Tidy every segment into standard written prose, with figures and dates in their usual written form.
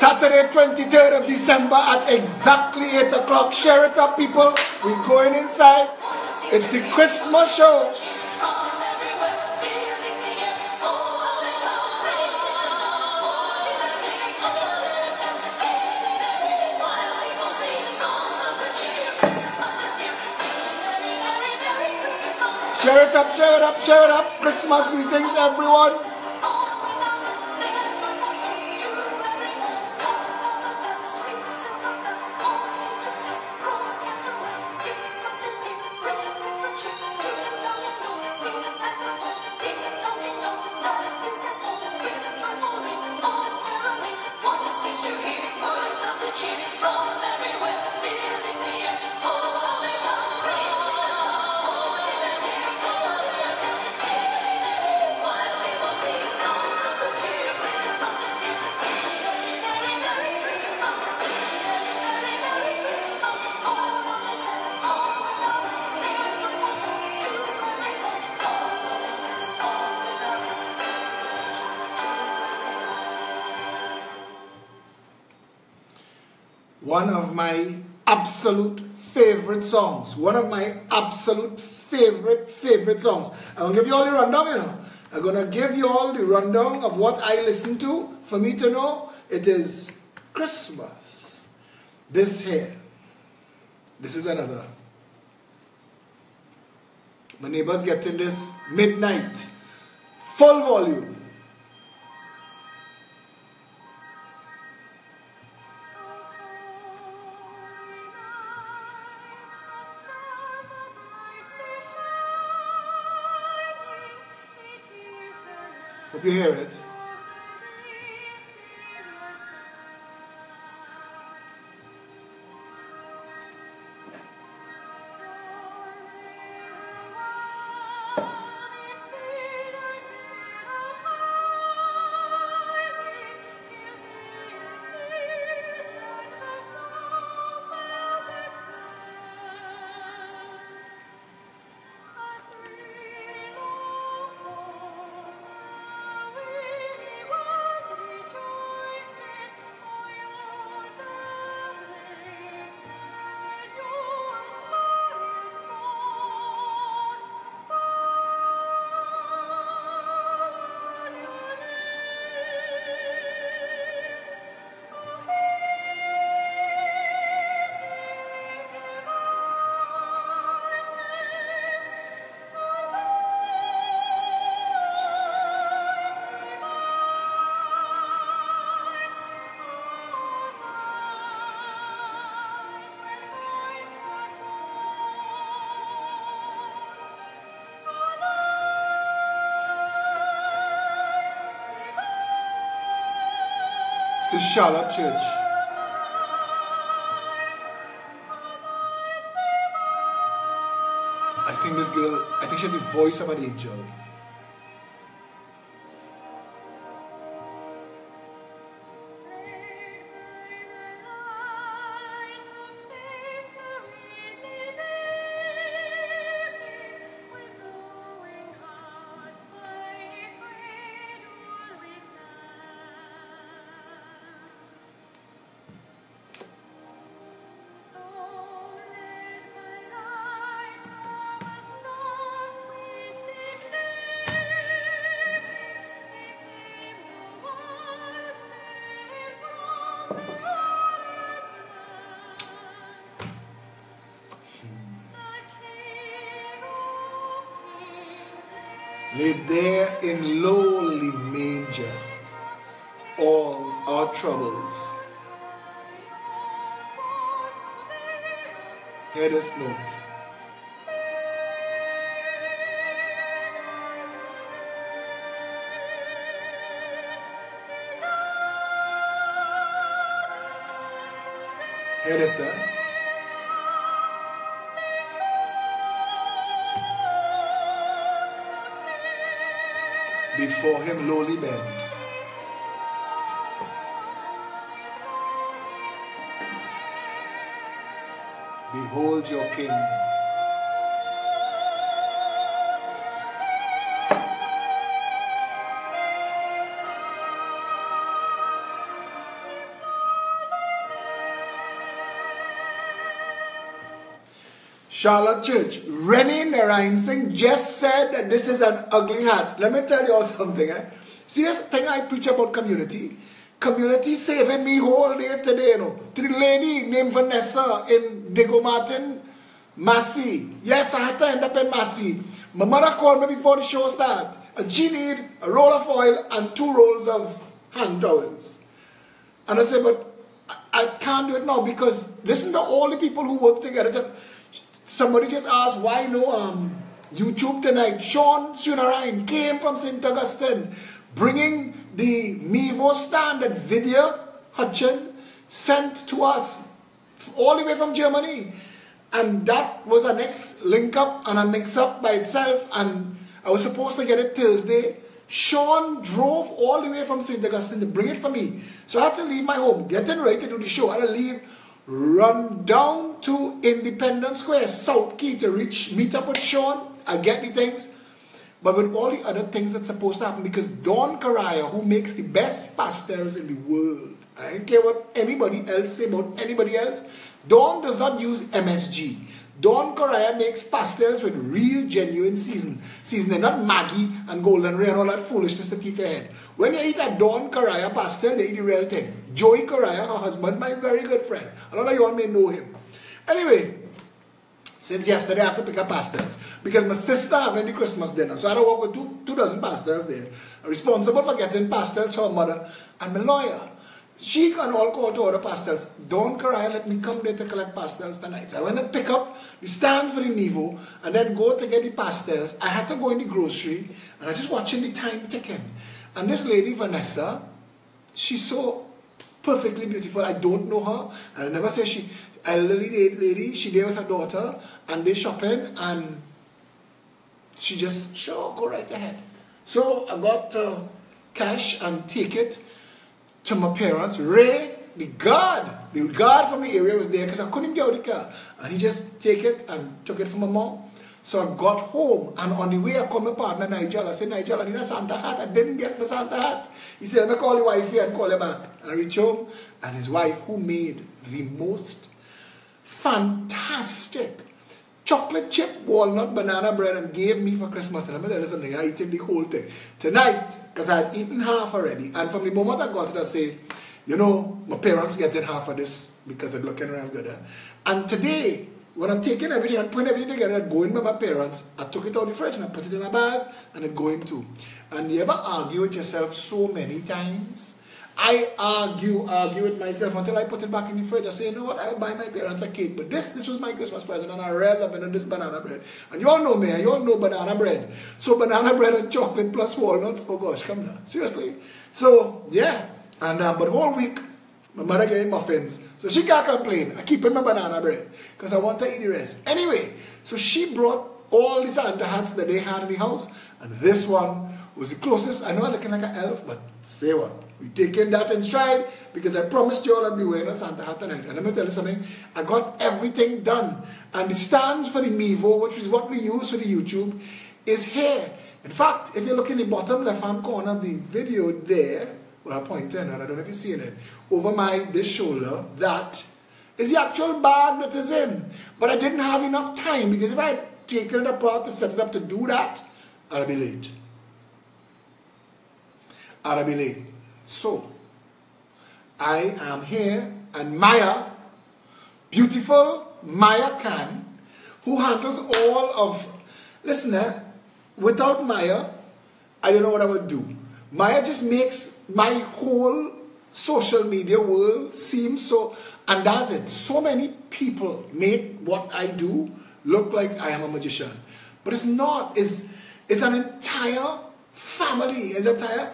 Saturday 23rd of December at exactly 8 o'clock. Share it up, people. We're going inside. It's the Christmas show. Share it up, share it up, share it up. Christmas greetings, everyone. One of my absolute favorite songs. One of my absolute favorite songs. I'm going to give you all the rundown, you know. I'm going to give you all the rundown of what I listen to. For me to know, it is Christmas. This here. This is another. My neighbor's getting this midnight. Full volume. Hope you hear it. This is Charlotte Church. I think this girl, I think she has the voice of an angel. Laid there in lowly manger, all our troubles. Hear this note. Hear this, sir. Before him lowly bend. Behold your king. Charlotte Church. Rennie Narayan Singh just said that this is an ugly hat. Let me tell you all something. See this thing I preach about community? Community saving me whole day today, you know. To the lady named Vanessa in Diego Martin, Massey. Yes, I had to end up in Massey. My mother called me before the show started, and she need a roll of oil and 2 rolls of hand towels. And I said, but I can't do it now because listen to all the people who work together. Somebody just asked, why no YouTube tonight? Sean Sunarayan came from St. Augustine, bringing the Mevo standard video Hutchin sent to us all the way from Germany. And that was a next link up and a mix up by itself. And I was supposed to get it Thursday. Sean drove all the way from St. Augustine to bring it for me. So I had to leave my home, getting ready to do the show. I had to leave, run down to Independence Square, South Key to meet up with Sean. I get the things. But with all the other things that's supposed to happen, because Don Caraya, who makes the best pastels in the world, I don't care what anybody else say about anybody else, Don does not use MSG. Don Caraya makes pastels with real, genuine seasoning, not Maggi and Golden Ray and all that foolishness that keep your head. When you eat a Don Caraya pastel, they eat the real thing. Joey Caraya, her husband, my very good friend. A lot of you all may know him. Anyway, since yesterday I have to pick up pastels because my sister having the Christmas dinner. So I had to walk with two dozen pastels there. I'm responsible for getting pastels for her mother and my lawyer. She can all call to order pastels. Don Caraya let me come there to collect pastels tonight. So I went and pick up the stand for the Mevo and then go to get the pastels. I had to go in the grocery and I just watching the time ticking. And this lady, Vanessa, she's so perfectly beautiful. I don't know her. I'll never say she, elderly lady, she there with her daughter and they shopping and she just, sure, go right ahead. So I got cash and take it to my parents. Ray, the guard from the area was there because I couldn't get out of the car. And he just take it and took it from my mom. So I got home and on the way I called my partner Nigel. I said, Nigel, I need a Santa hat. I didn't get my Santa hat. He said, let me call the wife here and call her back. And I reached home and his wife, who made the most fantastic chocolate chip walnut banana bread and gave me for Christmas. And let me tell you something, I ate the whole thing. Tonight, because I had eaten half already, and from the moment I got it, I say, you know, my parents getting half of this because it's looking real good. And today, when I'm taking everything and putting everything together and going by my parents, I took it out of the fridge and I put it in a bag and it going too. And you ever argue with yourself so many times? I argue with myself until I put it back in the fridge. I say, you know what, I'll buy my parents a cake. But this was my Christmas present and I really love this banana bread. And you all know me, you all know banana bread. So banana bread and chocolate plus walnuts, oh gosh, come now, seriously. So, yeah, and but the whole week, my mother getting muffins. So she can't complain. I keep in my banana bread because I want to eat the rest. Anyway, so she brought all the Santa hats that they had in the house. And this one was the closest. I know I'm looking like an elf, but say what? We taking that in stride because I promised you all I'd be wearing a Santa hat tonight. And let me tell you something, I got everything done. And the stands for the Mevo, which is what we use for the YouTube, is here. In fact, if you look in the bottom left-hand corner of the video there, well, I'm pointing, and I don't know if you're seeing it, over this shoulder, that is the actual bag that is in. But I didn't have enough time because if I had taken it apart to set it up to do that, I'll be late. I'll be late. So, I am here, and Maya, beautiful Maya Khan, who handles all of, listen, without Maya, I don't know what I would do. Maya just makes my whole social media world seem so, and that's it. So many people make what I do look like I am a magician. But it's not. It's an entire family. It's entire.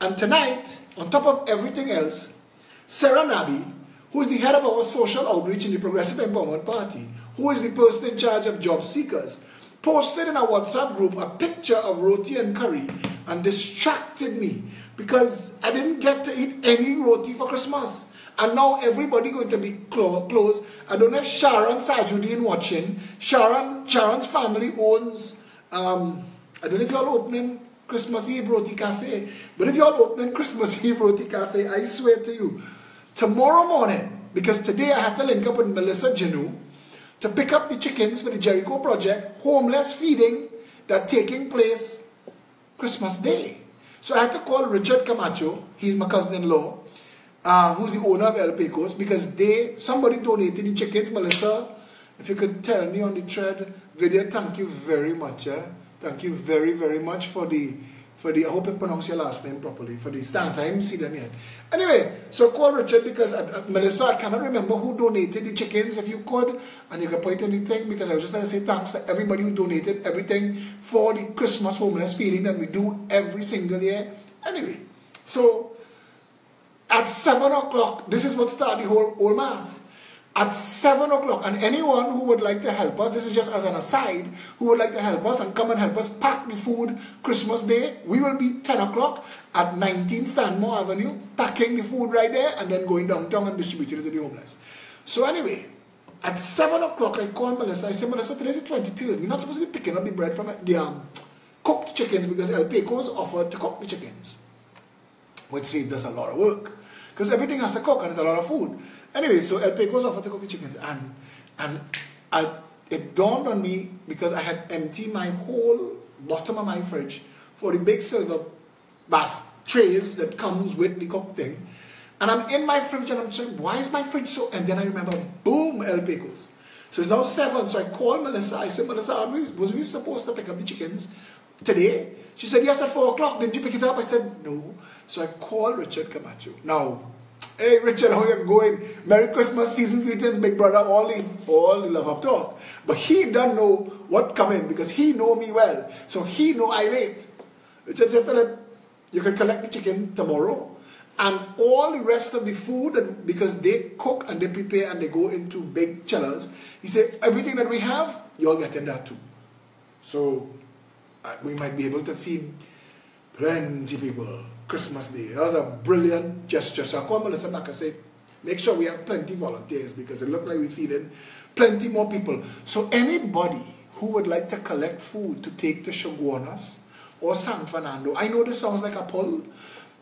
And tonight, on top of everything else, Sarah Nabi, who is the head of our social outreach in the Progressive Empowerment Party, who is the person in charge of job seekers, posted in our WhatsApp group a picture of roti and curry and distracted me because I didn't get to eat any roti for Christmas. And now everybody going to be closed. I don't know if Sharon Sajuddin watching. Sharon's family owns, I don't know if y'all opening Christmas Eve Roti Cafe. But if y'all opening Christmas Eve Roti Cafe, I swear to you, tomorrow morning, because today I had to link up with Melissa Janu, to pick up the chickens for the Jericho project, homeless feeding that taking place Christmas Day. So I had to call Richard Camacho, he's my cousin-in-law, who's the owner of El Pecos, because somebody donated the chickens. Melissa, if you could tell me on the thread video, thank you very much. Thank you very, very much for the, I hope I pronounce your last name properly, for the stance. I haven't seen them yet. Anyway, so call Richard because, Melissa, I cannot remember who donated the chickens, if you could, and you could point anything, because I was just going to say thanks to everybody who donated everything for the Christmas homeless feeding that we do every single year. Anyway, so at 7 o'clock, this is what started the whole mass. At 7 o'clock, and anyone who would like to help us, this is just as an aside, who would like to help us and come and help us pack the food Christmas Day, we will be 10 o'clock at 19 Stanmore Avenue, packing the food right there, and then going downtown and distributing it to the homeless. So anyway, at 7 o'clock, I called Melissa. I said, Melissa, today's the 23rd. We're not supposed to be picking up the bread from the cooked chickens because El Pecos offered to cook the chickens, which saved us a lot of work. Because everything has to cook and it's a lot of food. Anyway, so El Pecos offered to cook the chickens. And it dawned on me because I had emptied my whole bottom of my fridge for the big silver trays that comes with the cooked thing. And I'm in my fridge and I'm saying, why is my fridge so... And then I remember, boom, El Pecos. So it's now 7. So I called Melissa. I said, Melissa, was we supposed to pick up the chickens today? She said, yes, at 4 o'clock. Didn't you pick it up? I said, no. So I called Richard Camacho. Now, hey, Richard, how you going? Merry Christmas, season greetings, big brother, all the love up talk. But he doesn't know what coming because he know me well. So he know I wait. Richard said, Philip, you can collect the chicken tomorrow. And all the rest of the food, because they cook and they prepare and they go into big chillers, he said, everything that we have, you all get in that too. So we might be able to feed plenty people Christmas Day. That was a brilliant gesture. So I called Melissa back and said, make sure we have plenty volunteers because it looked like we're feeding plenty more people. So anybody who would like to collect food to take to Chaguanas or San Fernando, I know this sounds like a pull,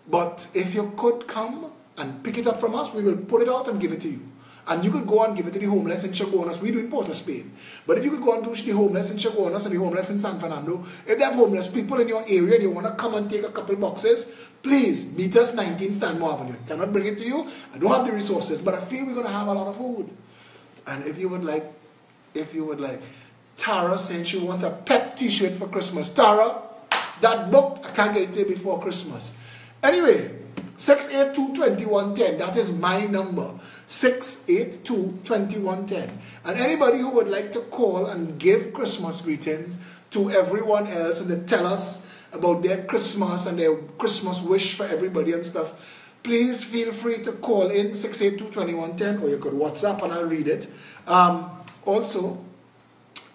but if you could come and pick it up from us, we will put it out and give it to you. And you could go and give it to the homeless in Chaguanas. We do in Port of Spain. But if you could go and do the homeless in Chaguanas and the homeless in San Fernando, if they have homeless people in your area and you want to come and take a couple boxes, please meet us 19 Stanmore Avenue. I cannot bring it to you. I don't have the resources, but I feel we're going to have a lot of food. And if you would like, Tara saying she wants a PEP t-shirt for Christmas. Tara, that booked. I can't get it to you before Christmas. Anyway, 682-2110. That is my number. 682-2110. And anybody who would like to call and give Christmas greetings to everyone else and to tell us about their Christmas and their Christmas wish for everybody and stuff, please feel free to call in 682-2110 or you could WhatsApp and I'll read it. Also,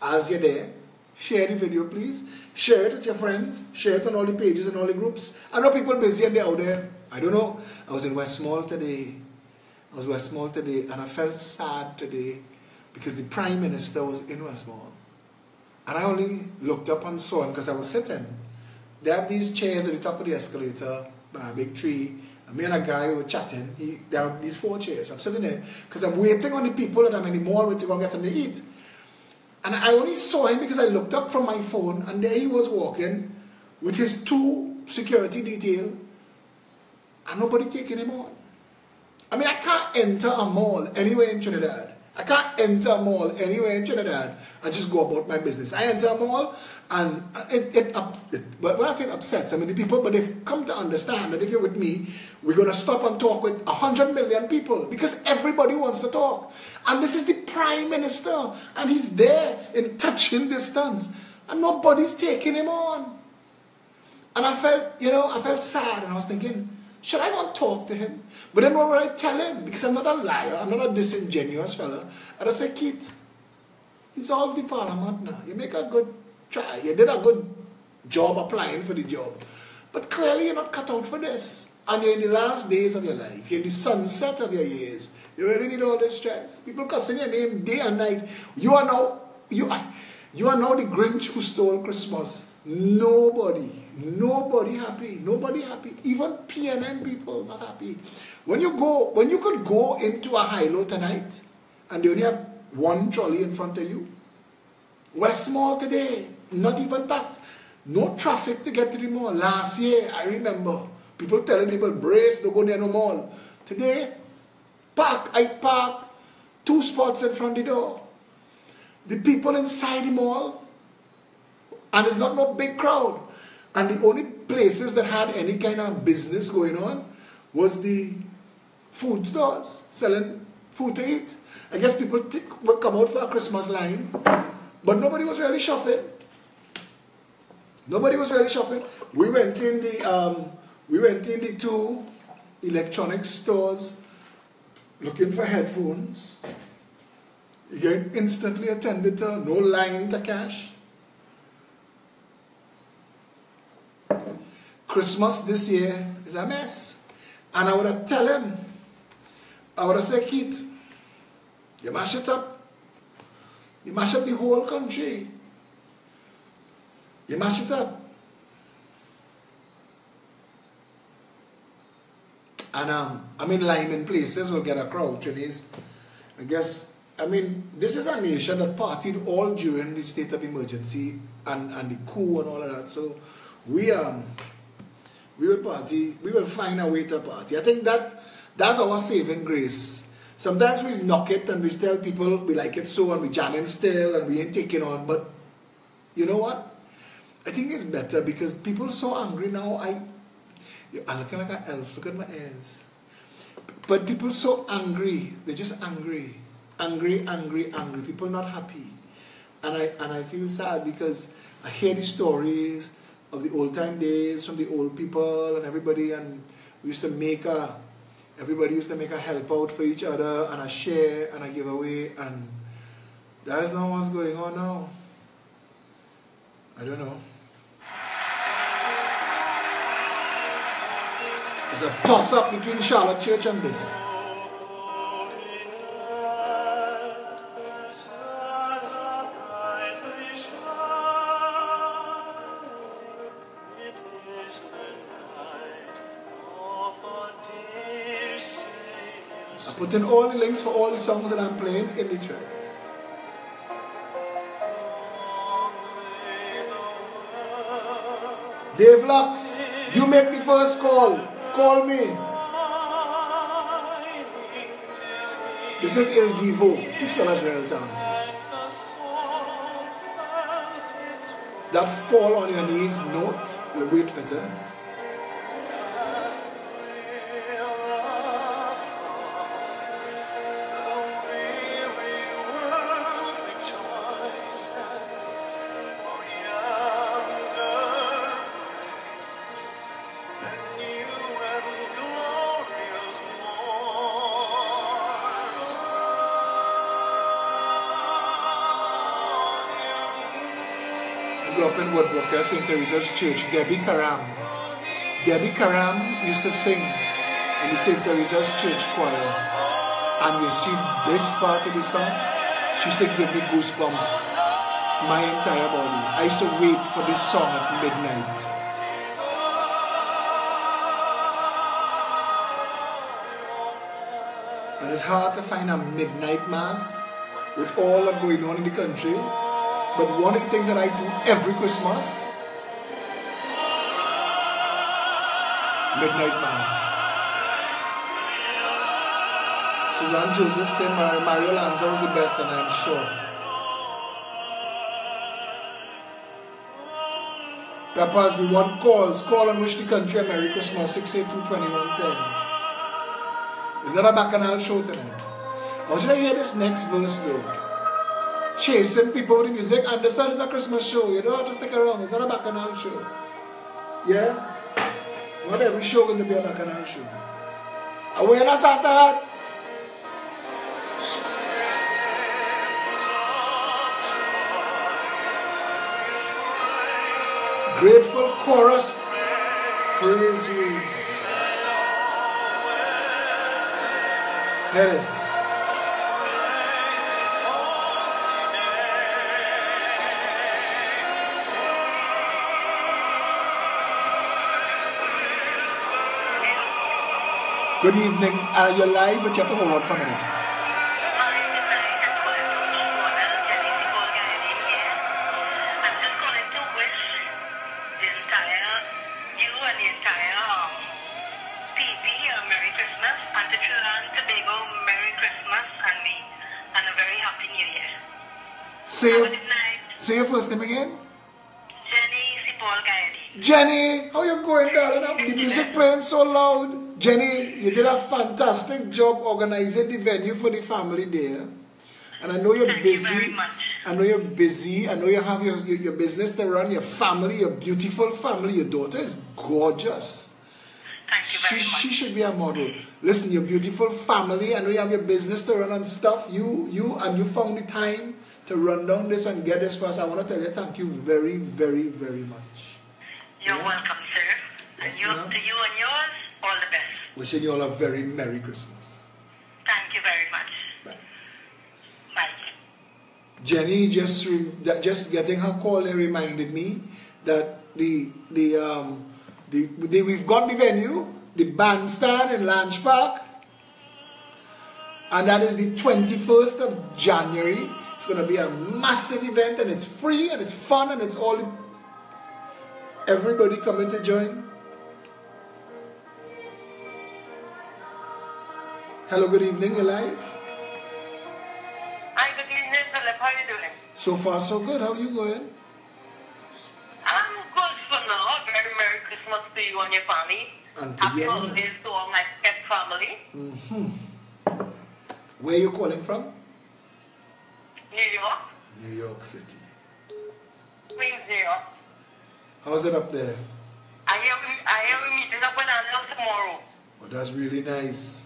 as you're there, share the video, please. Share it with your friends. Share it on all the pages and all the groups. I know people busy and they're out there. I don't know. I was in Westmall today. And I felt sad today because the Prime Minister was in Westmall. And I only looked up and saw him because I was sitting. They have these chairs at the top of the escalator by a big tree. And me and a guy were chatting. There have these 4 chairs. I'm sitting there because I'm waiting on the people that I'm in the mall with to go and get something to eat. And I only saw him because I looked up from my phone and there he was walking with his 2 security detail and nobody taking him on. I mean, I can't enter a mall anywhere in Trinidad. I can't enter a mall anywhere in Trinidad and just go about my business. I enter a mall and when I say it upsets, I mean the people, but they've come to understand that if you're with me, we're going to stop and talk with 100 million people because everybody wants to talk. And this is the Prime Minister and he's there in touching distance and nobody's taking him on. And I felt sad and I was thinking, should I go and talk to him? But then what would I tell him? Because I'm not a liar, I'm not a disingenuous fella. And I said, Keith, dissolve the parliament now. You make a good try. You did a good job applying for the job. But clearly you're not cut out for this. And you're in the last days of your life. You're in the sunset of your years. You really need all this stress. People cussing your name day and night. You are now the Grinch who stole Christmas. Nobody happy. Nobody happy. Even PNN people not happy. When you could go into a high-low tonight and they only have one trolley in front of you. We're small today, not even packed. No traffic to get to the mall. Last year, I remember people telling people, brace, don't go near no mall. Today, I park 2 spots in front of the door. The people inside the mall, and it's not no big crowd. And the only places that had any kind of business going on was the food stores, selling food to eat. I guess people would come out for a Christmas line, but nobody was really shopping. Nobody was really shopping. We went in the 2 electronic stores looking for headphones. You get instantly attended to, no line to cash. Christmas this year is a mess. And I would have tell him, I would have said, Keith, you mash it up. You mash up the whole country. You mash it up. And I mean, lime in places will get a crowd, Chinese. I guess, I mean, this is a nation that partied all during the state of emergency and the coup and all of that. So we will party, we will find a way to party. I think that's our saving grace. Sometimes we knock it and we tell people we like it so and we jamming still and we ain't taking on. But you know what? I think it's better because people are so angry now. I'm looking like an elf. Look at my ears. But people so angry. They're just angry. Angry. People not happy. And I feel sad because I hear these stories of the old time days from the old people and everybody, and we used to everybody used to make a help out for each other and a share and a giveaway, and that is not what's going on now. I don't know. There's a toss-up between Charlotte Church and this. I put in all the links for all the songs that I'm playing in the track. Dave Lux, you make the first call. Call me. This is Il Divo. This fella's real talented. That fall on your knees note will wait for them. Up in Woodbrook, St. Teresa's Church, Debbie Karam used to sing in the St. Teresa's Church choir, and you see this part of the song, she used to give me goosebumps my entire body. I used to wait for this song at midnight. And it's hard to find a midnight mass with all that going on in the country. But one of the things that I do every Christmas, midnight mass. Suzanne Joseph said Mario Lanza was the best, and I'm sure. Peppers, we want calls. Call and wish the country a Merry Christmas, 682-2110. Is that a bacchanal show tonight? I want you to hear this next verse though. Chasing people with the music, and this is a Christmas show. You don't have to stick around. It's not a bacchanal show. Yeah? Not every show going to be a bacchanal show. Awareness at that. Grateful chorus. Praise you. Here it is. Good evening. You're live, but you have to hold on for a minute. Say your first name again. Jenny, how you going, darling? The music playing so loud. Jenny, you did a fantastic job organizing the venue for the family there. And I know you're busy. I know you're busy. I know you have your business to run, your family, your beautiful family. Your daughter is gorgeous. Thank you very much. She should be a model. Listen, your beautiful family. I know you have your business to run and stuff. You found the time to run down this and get this for us. I want to tell you thank you very, very, very much. You're welcome, sir. Yes, and to you and yours, all the best. Wishing you all a very Merry Christmas. Thank you very much. Bye. Bye. Jenny, just getting her call reminded me that we've got the venue, the bandstand in Lange Park, and that is the 21st of January. It's going to be a massive event, and it's free, and it's fun, and it's all... Everybody coming to join. Hello, good evening, you're live. Hi, good evening, Philip. How are you doing? So far, so good. How are you going? I'm good for now. Very Merry Christmas to you and your family. And to Happy you. holidays to all my pet family. Where are you calling from? New York. New York City. Queens, New York. How's it up there? I hear we meeting up in Anvil tomorrow. Oh, that's really nice.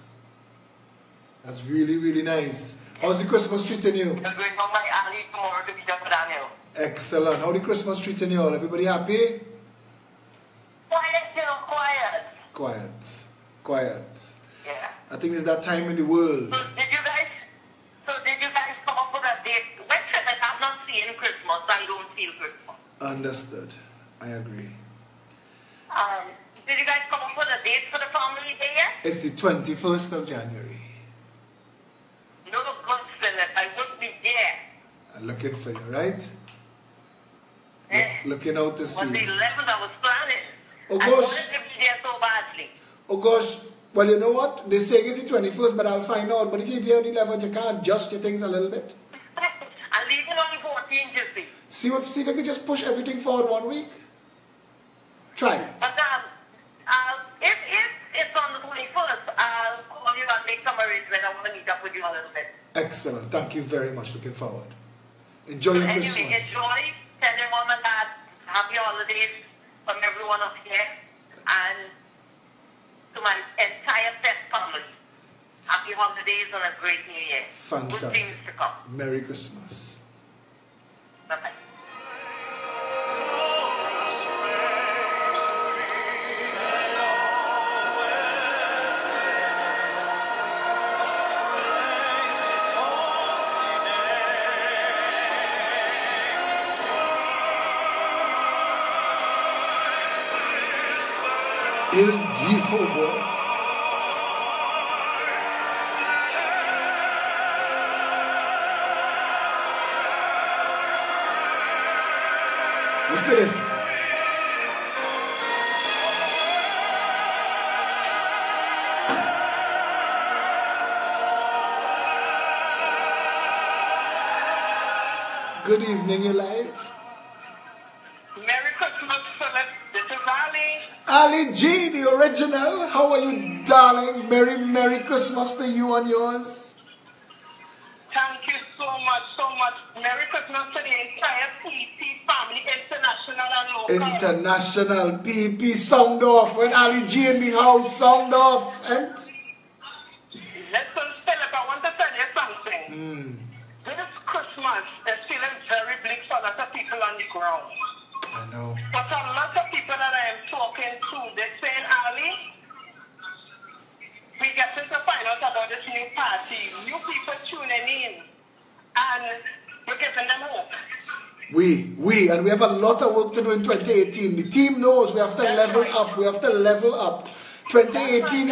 That's really, really nice. How's the Christmas treating you? I'm going home by alley tomorrow to meet up with Daniel. Excellent. How the Christmas treating you all? Everybody happy? Quiet, you know, quiet. Quiet. Quiet. Yeah. I think it's that time in the world. So did you guys come up with a date? When said that I'm not seeing Christmas, I don't feel Christmas. Understood. I agree. Did you guys come up with a date for the family day yet? It's the 21st of January. No, good, Philip. I would be there. I'm looking for you, right? Yeah. Looking out to see On the 11th, I was planning. Oh, I gosh. wanted to be there so badly. Oh gosh, well you know what? They say it's the 21st, but I'll find out. But if you're there on the 11th, you can't adjust your things a little bit. I'm leaving on the 14th, you see. See if you can just push everything forward 1 week. Try. But if it's on the 21st, I'll call you and make some arrangements. I want to meet up with you a little bit. Excellent. Thank you very much. Looking forward. Enjoy your Anyway, Christmas. enjoy. Tell your mom and dad happy holidays from everyone up here. And to my entire pet family, happy holidays and a great new year. Fantastic. Good things to come. Merry Christmas. Bye-bye. Il Gifo boy. Listen to this. Good evening, you're live. Merry Christmas, Philip. This is Ali. Ali G, the original. How are you, darling? Merry Christmas to you and yours. Thank you so much, so much. Merry Christmas to the entire PEP family, international and local. International PEP sound off. When Ali G in the house, sound off. And Listen, Philip, I want to tell you something. This Christmas is feeling very bleak for a lot of people on the ground. I know. But a lot of people that I am talking to, they're saying, Ali, we getting to find out about this new party. New people tuning in. And we're giving them hope. And we have a lot of work to do in 2018. The team knows we have to level up. We have to level up. 2018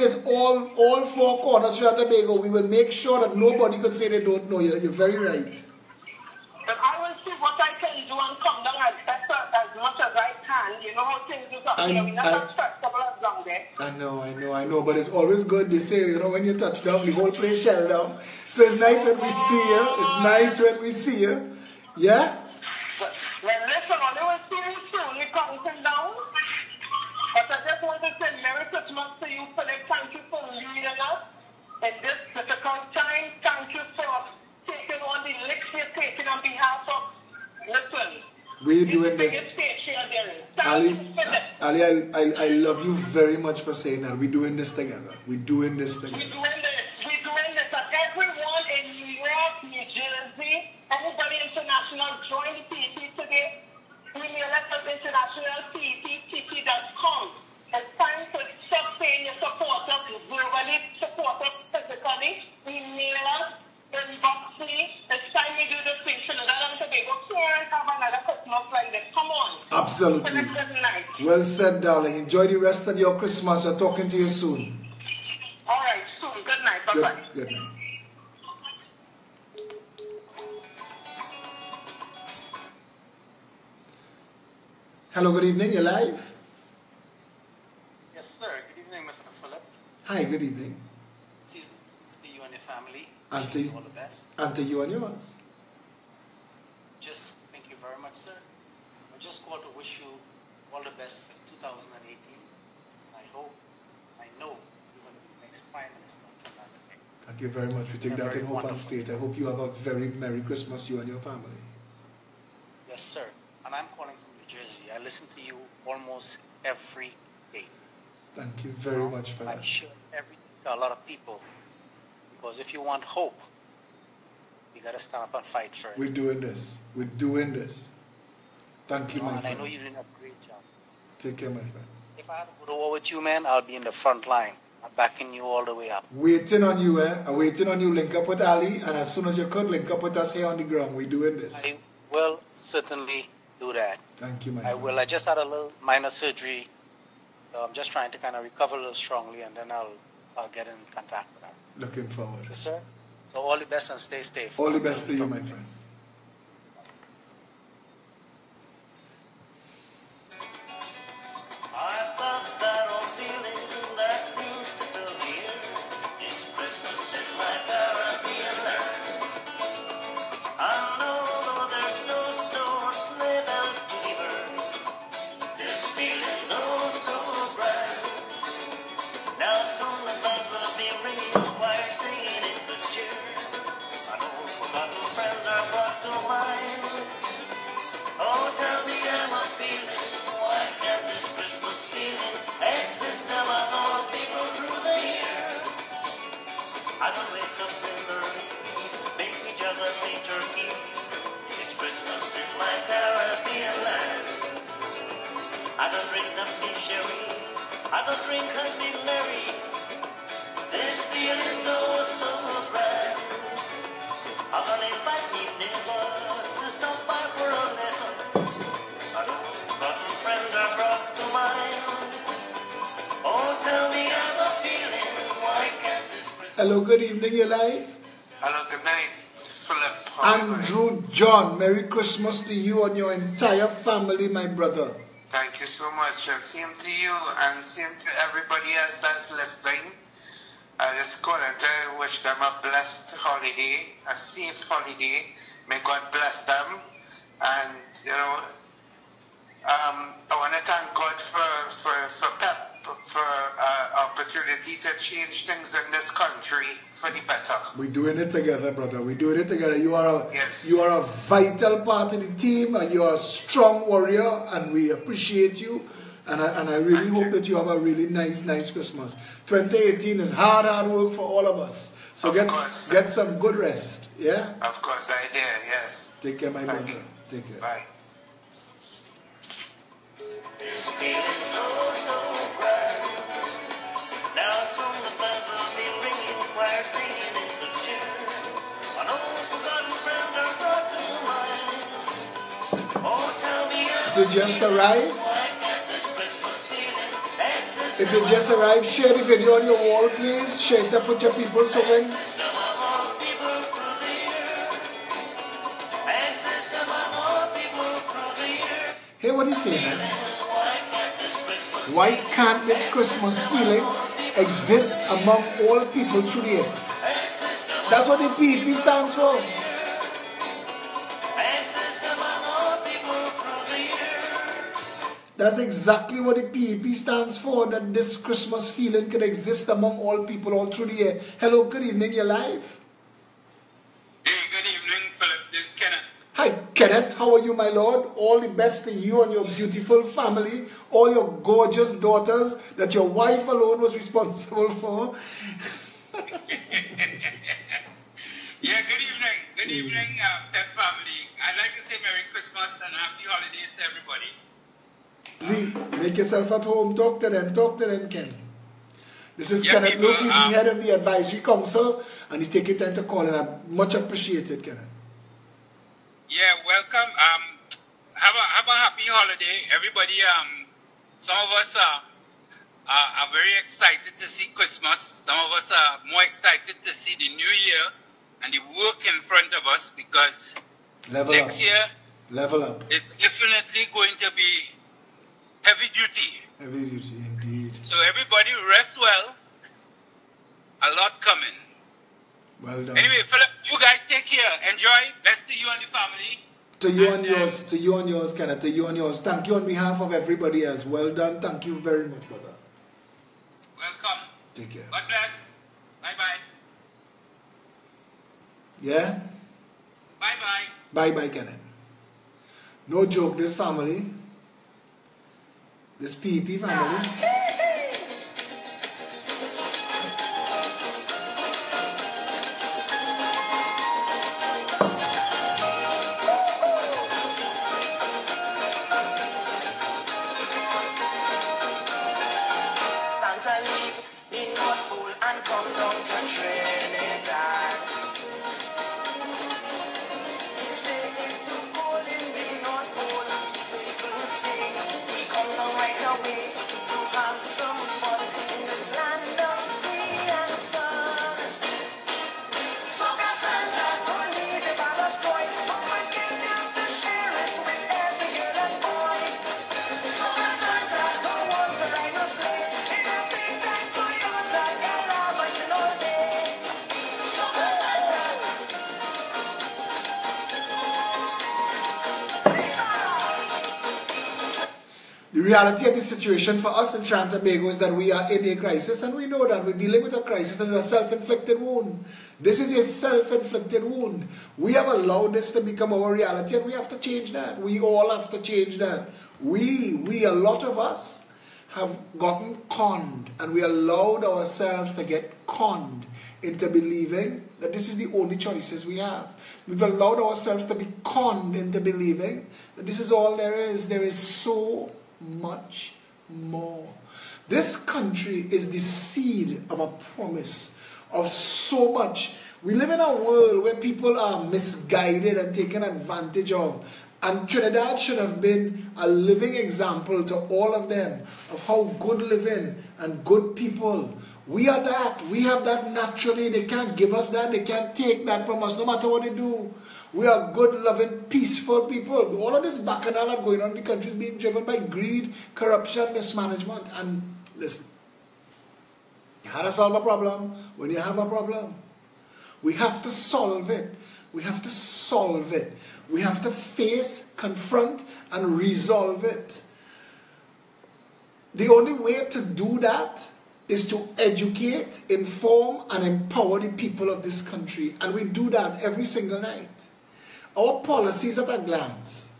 is all four corners of Tobago. We will make sure that nobody could say they don't know. You're very right. But I will see what I can do and come down as much as I can. You know how things is up. We're not as flexible as down there. I know, but it's always good. They say, you know, when you touch down, the whole place shell down. So it's nice when we see you. It's nice when we see you. Yeah? Well, listen, I will see you soon. We're counting down. But I just want to say Merry Christmas to you, Philip. Thank you for leading us in this difficult time. Thank you for taking on the licks you're taking on behalf of, listen, we're doing this. Ali, I love you very much for saying that. We're doing this together. We're doing this together. We're doing this. And everyone in New York, New Jersey, everybody international, join the PEP today. Email us at internationalpep.com. It's time to stop saying you support us, verbally support us physically. Email us, inbox me. It's time we do this thing. Trinidad and Tobago can't have another Christmas like this. Come on. Absolutely. Well said, darling. Enjoy the rest of your Christmas. We're talking to you soon. All right, soon. Good night. Bye-bye. Good night. Hello, good evening. You're live? Yes, sir. Good evening, Mr. Philip. Hi, good evening. It's to you and your family. And to you all the best. And to you and yours. Just thank you very much, sir. I just want to wish you all the best for 2018. I know you're going to be the next Prime Minister of Trinidad. Thank you very much. We take that in hope and faith. I hope you have a very Merry Christmas, you and your family. Yes, sir. And I'm calling from New Jersey. I listen to you almost every day. Thank you very much for that. I share everything to a lot of people. Because if you want hope, you got to stand up and fight for it. We're doing this. We're doing this. Thank you, my friend. And I know you're doing a great job. Take care, my friend. If I had to go to war with you, man, I'll be in the front line. I'm backing you all the way up. Waiting on you, eh? I'm waiting on you. Link up with Ali, and as soon as you could, link up with us here on the ground. We're doing this. I will certainly do that. Thank you, my friend. I will. I just had a little minor surgery. So I'm just trying to kind of recover a little strongly, and then I'll get in contact with her. Looking forward. Yes, sir. So all the best and stay safe. All the best to you, my friend. Hello, good evening, you're live. Hello, good night, Philip. Andrew John, Merry Christmas to you and your entire family, my brother. Thank you so much, and same to you, and same to everybody else that's listening. I just calling to wish them a blessed holiday, a safe holiday. May God bless them, and you know, I want to thank God for PEP. For opportunity to change things in this country for the better. We're doing it together, brother. We're doing it together. You are a vital part of the team, and you are a strong warrior, and we appreciate you. And I really hope that you have a really nice Christmas. 2018 is hard work for all of us. So get some good rest. Yeah? Of course I did, yes. Take care, my brother. Take care. Bye. If you just arrived, share the video on your wall, please. Share it up with your people so when... Hey, what do you say, man? Why can't this Christmas feeling exist among all people through the year? That's what the PEP stands for. That's exactly what the PEP stands for, that this Christmas feeling can exist among all people all through the year. Hello, good evening, you're live. Hey, good evening, Philip. This is Kenneth. Hi, Kenneth. How are you, my lord? All the best to you and your beautiful family, all your gorgeous daughters that your wife alone was responsible for. Yeah, good evening. Good evening, PEP family. I'd like to say Merry Christmas and Happy Holidays to everybody. Lee, make yourself at home. Talk to them, Ken. This is Kenneth people, Luke. He's the head of the advisory council, and he's taking time to call, and I much appreciated, Kenneth. Yeah, welcome. Have a happy holiday, everybody. Some of us are very excited to see Christmas. Some of us are more excited to see the new year and the work in front of us, because next year is definitely going to be heavy duty. Heavy duty, indeed. So everybody rest well. A lot coming. Well done. Anyway, Philip, you guys take care. Enjoy. Best to you and the family. To you and yours, Kenneth. To you and yours. Thank you on behalf of everybody else. Well done. Thank you very much, brother. Welcome. Take care. God bless. Bye-bye. Yeah? Bye-bye. Bye-bye, Kenneth. No joke, this family, this PEP family, Santa leave in North Pole and come down to Trinidad. He say it's too cold in the North Pole, so he couldn't stay. He come down right away to have some fun in this land of sea and sun. Sugar Santa told me the bag of toys, but I came down to share it with every girl and boy. Sugar Santa don't want to ride no sleigh. the reality of the situation for us in Trinidad and Tobago is that we are in a crisis, and we know that we're dealing with a crisis and it's a self-inflicted wound. This is a self-inflicted wound. We have allowed this to become our reality, and we have to change that. We all have to change that. A lot of us have gotten conned, and we allowed ourselves to get conned into believing that this is the only choices we have. We've allowed ourselves to be conned into believing that this is all there is. There is so much more. This country is the seed of a promise of so much. We live in a world where people are misguided and taken advantage of. And Trinidad should have been a living example to all of them of how good living and good people. We are that. We have that naturally. They can't give us that. They can't take that from us no matter what they do. We are good, loving, peaceful people. All of this bacchanal that's going on in the country is being driven by greed, corruption, mismanagement. And listen, you had to solve a problem when you have a problem. We have to solve it. We have to solve it. We have to face, confront, and resolve it. The only way to do that is to educate, inform, and empower the people of this country. And we do that every single night. Our policies at a glance.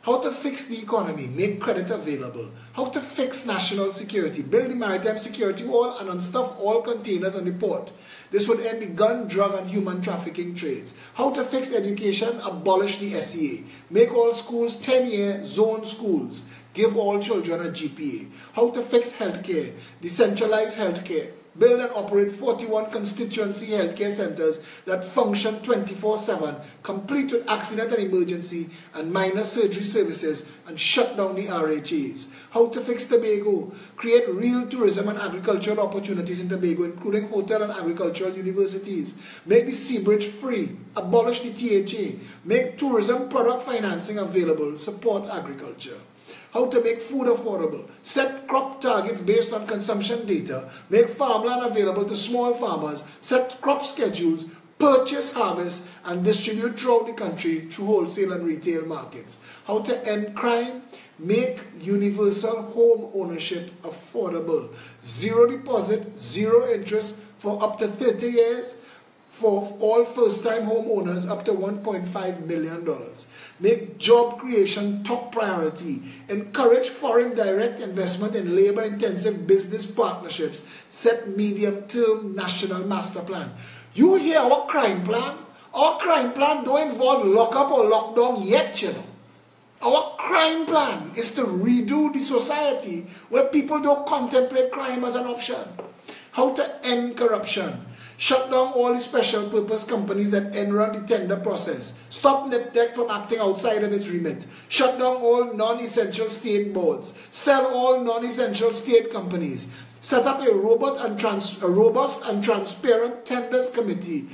How to fix the economy, make credit available. How to fix national security, build the maritime security wall, and unstuff all containers on the port. This would end the gun, drug, and human trafficking trades. How to fix education, abolish the SEA. Make all schools 10-year zone schools. Give all children a GPA. How to fix healthcare, decentralize healthcare. Build and operate 41 constituency healthcare centers that function 24/7, complete with accident and emergency and minor surgery services, and shut down the RHAs. How to fix Tobago, create real tourism and agricultural opportunities in Tobago, including hotel and agricultural universities. Make the sea bridge free, abolish the THA, make tourism product financing available, support agriculture. how to make food affordable, set crop targets based on consumption data, make farmland available to small farmers, set crop schedules, purchase, harvest, and distribute throughout the country through wholesale and retail markets. How to end crime, make universal home ownership affordable. Zero deposit, zero interest for up to 30 years for all first-time homeowners up to $1.5 million. Make job creation top priority. Encourage foreign direct investment in labor-intensive business partnerships. Set medium-term national master plan. You hear our crime plan? Our crime plan don't involve lockup or lockdown yet, you know. Our crime plan is to redo the society where people don't contemplate crime as an option. How to end corruption. Shut down all the special purpose companies that enrun the tender process. Stop NIPTEC from acting outside of its remit. Shut down all non-essential state boards. Sell all non-essential state companies. Set up a robust and transparent tenders committee.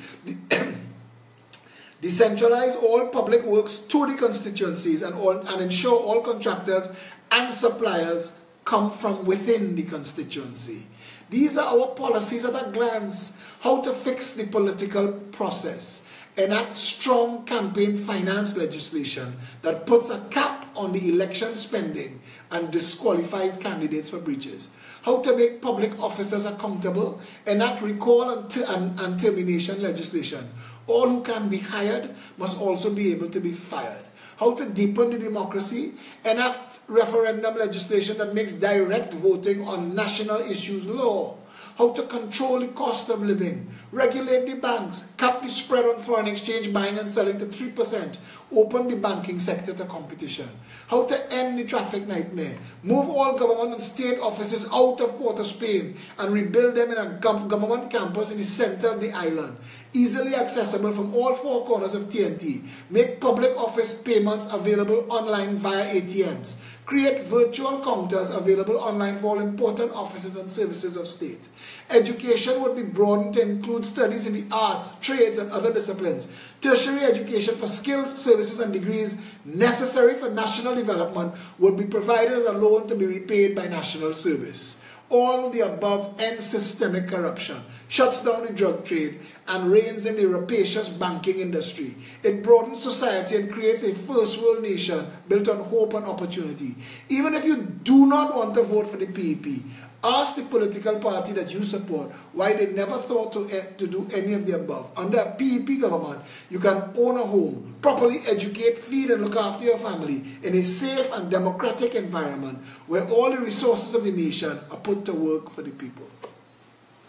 Decentralize all public works to the constituencies and ensure all contractors and suppliers come from within the constituency. These are our policies at a glance. How to fix the political process. Enact strong campaign finance legislation that puts a cap on the election spending and disqualifies candidates for breaches. How to make public officers accountable. Enact recall and termination legislation. All who can be hired must also be able to be fired. How to deepen the democracy. Enact referendum legislation that makes direct voting on national issues law. How to control the cost of living, regulate the banks, cap the spread on foreign exchange buying and selling to 3%, open the banking sector to competition. How to end the traffic nightmare, move all government and state offices out of Port of Spain and rebuild them in a government campus in the center of the island, easily accessible from all four corners of TNT, make public office payments available online via ATMs, create virtual counters available online for all important offices and services of state. Education would be broadened to include studies in the arts, trades, and other disciplines. Tertiary education for skills, services, and degrees necessary for national development would be provided as a loan to be repaid by national service. All the above ends systemic corruption, shuts down the drug trade, and reins in the rapacious banking industry. It broadens society and creates a first world nation built on hope and opportunity. Even if you do not want to vote for the PEP, ask the political party that you support why they never thought to do any of the above. Under a PEP government, you can own a home, properly educate, feed, and look after your family in a safe and democratic environment where all the resources of the nation are put to work for the people.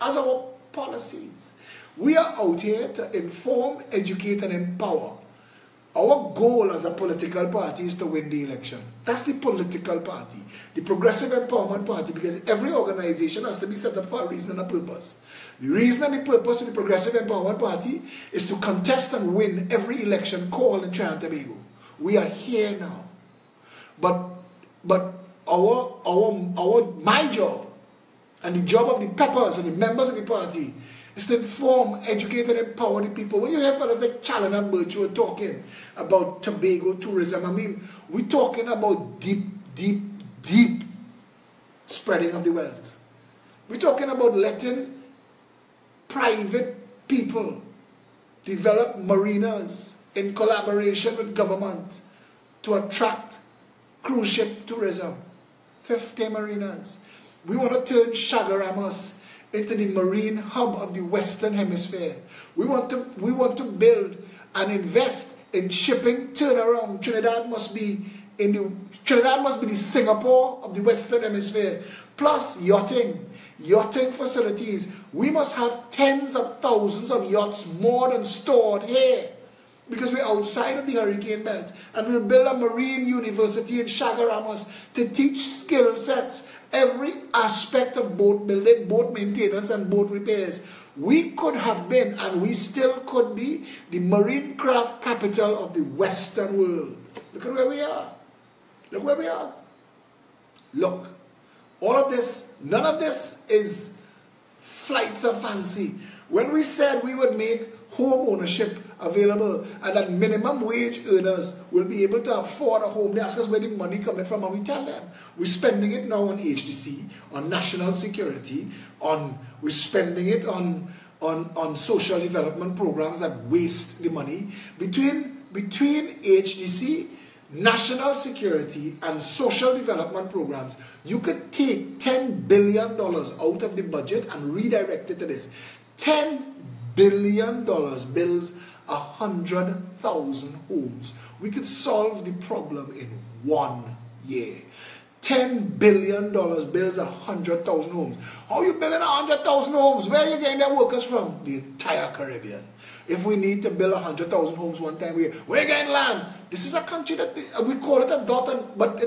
As our policies, we are out here to inform, educate, and empower. Our goal as a political party is to win the election. That's the political party, the Progressive Empowerment Party, because every organization has to be set up for a reason and a purpose. The reason and the purpose of the Progressive Empowerment Party is to contest and win every election called in Trinidad and Tobago. We are here now. But my job and the job of the peppers and the members of the party is to inform, educate, and empower the people. When you hear fellas like Challen and Birch who are talking about Tobago tourism, I mean, we're talking about deep spreading of the wealth. We're talking about letting private people develop marinas in collaboration with government to attract cruise ship tourism. 50 marinas. We want to turn Chaguaramas into the marine hub of the Western Hemisphere. We want to build and invest in shipping turnaround. Trinidad must be the Singapore of the Western Hemisphere. Plus yachting facilities. We must have tens of thousands of yachts more than stored here, because we're outside of the hurricane belt. And we'll build a marine university in Chaguaramas to teach skill sets, every aspect of boat building, boat maintenance, and boat repairs. We could have been, and we still could be, the marine craft capital of the Western world. Look at where we are. Look where we are. Look. All of this, none of this is flights of fancy. When we said we would make home ownership available, and that minimum wage earners will be able to afford a home. They ask us where the money coming from, and we tell them we're spending it now on HDC, on national security, we're spending it on social development programs that waste the money. Between HDC, national security, and social development programs, you could take $10 billion out of the budget and redirect it to this. $10 billion builds 100,000 homes. We could solve the problem in 1 year. $10 billion builds 100,000 homes. How are you building 100,000 homes? Where are you getting their workers from? The entire Caribbean. If we need to build 100,000 homes one time, we're getting land. This is a country that we call it a dot, but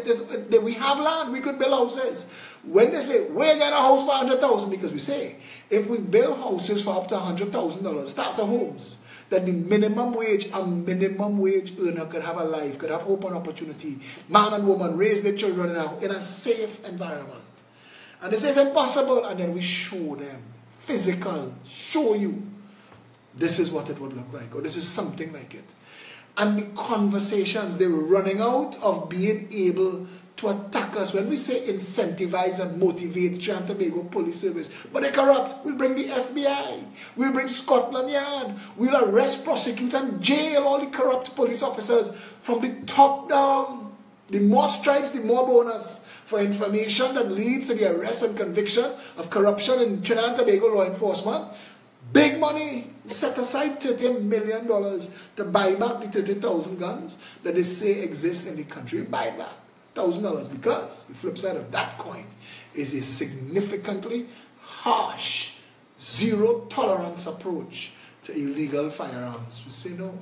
we have land. We could build houses. When they say, we're getting a house for 100,000, because we say, if we build houses for up to $100,000, starter homes, that the minimum wage earner could have a life, could have hope and opportunity. Man and woman raise their children in a safe environment. And they say it's impossible, and then we show them, show you, this is what it would look like, or this is something like it. And the conversations, they're running out of being able to attack us. When we say incentivize and motivate Trinidad and Tobago Police Service, but they're corrupt, we'll bring the FBI, we'll bring Scotland Yard, we'll arrest, prosecute, and jail all the corrupt police officers from the top down. The more stripes, the more bonus for information that leads to the arrest and conviction of corruption in Trinidad and Tobago law enforcement. Big money. Set aside $30 million to buy back the 30,000 guns that they say exist in the country. Buy back $1,000, because the flip side of that coin is a significantly harsh, zero tolerance approach to illegal firearms. We say no.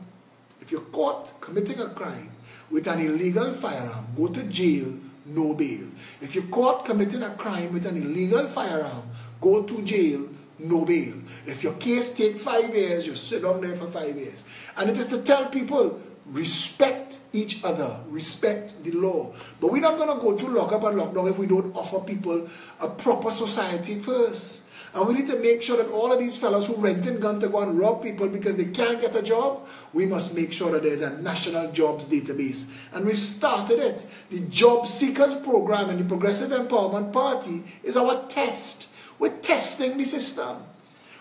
If you're caught committing a crime with an illegal firearm, go to jail, no bail. If you're caught committing a crime with an illegal firearm, go to jail, no bail. If your case takes 5 years, you sit down there for 5 years. And it is to tell people, respect each other, respect the law. But we're not going to go through lockup and lockdown if we don't offer people a proper society first. And we need to make sure that all of these fellows who renting guns to go and rob people because they can't get a job, we must make sure that there's a national jobs database. And we've started it. The Job Seekers Program and the Progressive Empowerment Party is our test. We're testing the system.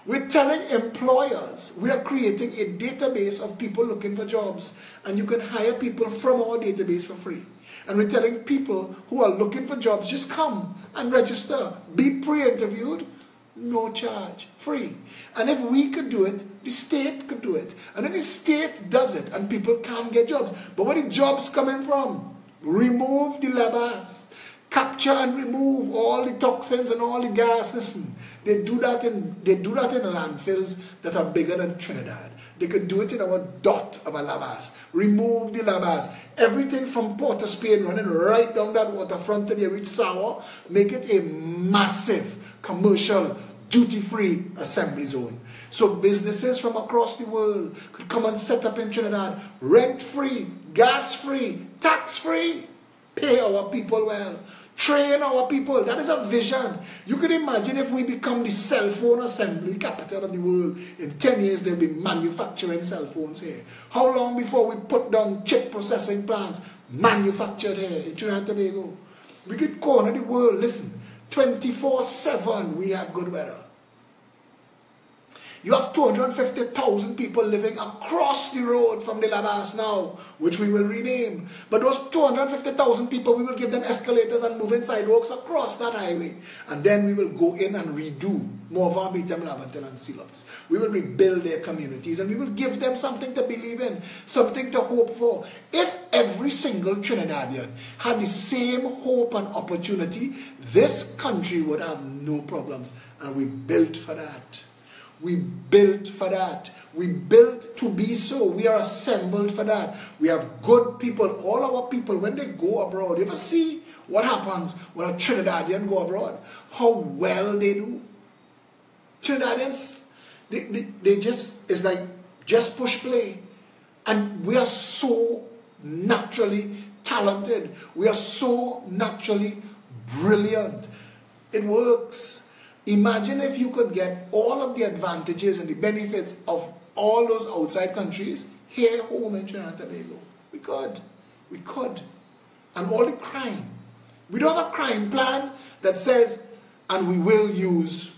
We're telling employers we are creating a database of people looking for jobs, and you can hire people from our database for free. And we're telling people who are looking for jobs, just come and register, be pre-interviewed, no charge, free. And if we could do it, the state could do it. And if the state does it and people can't get jobs, but where the jobs coming from? Remove the labors. Capture and remove all the toxins and all the gas. Listen, they do that in landfills that are bigger than Trinidad. They could do it in our dot of a labas. Remove the labas. Everything from Port of Spain running right down that waterfront till you reach Sour. Make it a massive commercial duty-free assembly zone. So businesses from across the world could come and set up in Trinidad, rent-free, gas-free, tax-free. Pay our people well. Train our people. That is a vision. You could imagine if we become the cell phone assembly capital of the world. In 10 years, they'll be manufacturing cell phones here. How long before we put down chip processing plants manufactured here in Trinidad and Tobago? We could corner the world. Listen, 24/7 we have good weather. You have 250,000 people living across the road from the Labas now, which we will rename. But those 250,000 people, we will give them escalators and moving sidewalks across that highway. And then we will go in and redo Morvan, Beetham, Lavantel, and Silots. We will rebuild their communities, and we will give them something to believe in, something to hope for. If every single Trinidadian had the same hope and opportunity, this country would have no problems. And we built for that. We built for that. We built to be so. We are assembled for that. We have good people. All our people, when they go abroad, you ever see what happens when a Trinidadian go abroad? How well they do. Trinidadians, they just, it's like, just push play. And we are so naturally talented. We are so naturally brilliant. It works. Imagine if you could get all of the advantages and the benefits of all those outside countries here home in Trinidad and Tobago. We could. We could. And all the crime. We don't have a crime plan that says, and we will use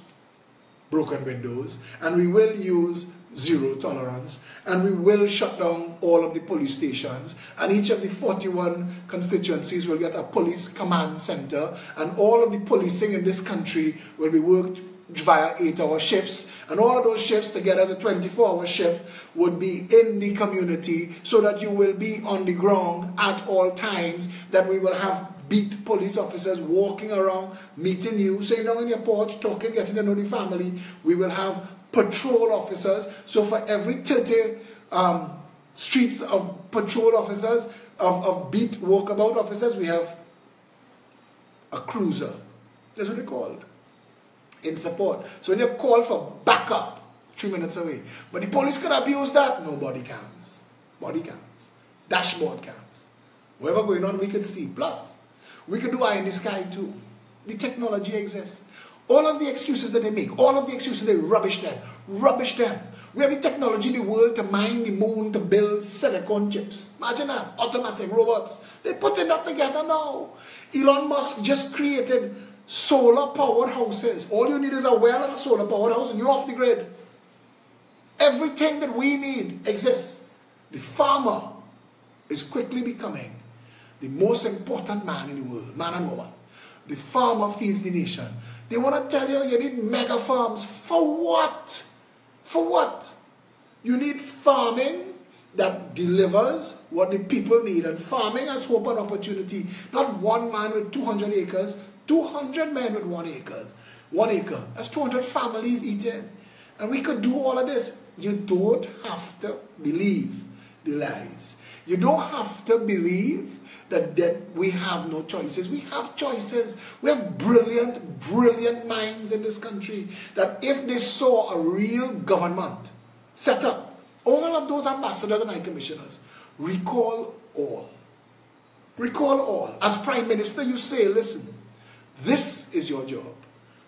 broken windows, and we will use zero tolerance, and we will shut down all of the police stations, and each of the 41 constituencies will get a police command center, and all of the policing in this country will be worked via 8-hour shifts, and all of those shifts together as a 24-hour shift would be in the community, so that you will be on the ground at all times, that we will have beat police officers walking around, meeting you, sitting down on your porch, talking, getting to know the family. We will have patrol officers. So for every 30 streets of patrol officers, of beat walkabout officers, we have a cruiser. That's what they're called. In support. So when you call for backup, 3 minutes away. But the police can abuse that. No, body cams. Body cams. Dashboard cams. Whatever going on, we can see. Plus, we can do eye in the sky too. The technology exists. All of the excuses that they make, all of the excuses, they rubbish them. Rubbish them. We have the technology in the world to mine the moon, to build silicon chips. Imagine that. Automatic robots. They're putting that together now. Elon Musk just created solar-powered houses. All you need is a well and a solar-powered house, and you're off the grid. Everything that we need exists. The farmer is quickly becoming the most important man in the world, man and woman. The farmer feeds the nation. They want to tell you you need mega farms. For what? For what? You need farming that delivers what the people need. And farming has hope and opportunity. Not one man with 200 acres, 200 men with 1 acre. 1 acre. That's 200 families eating. And we could do all of this. You don't have to believe the lies. You don't have to believe that we have no choices. We have choices. We have brilliant, brilliant minds in this country that if they saw a real government set up, all of those ambassadors and high commissioners, recall all. Recall all. As Prime Minister, you say, listen, this is your job.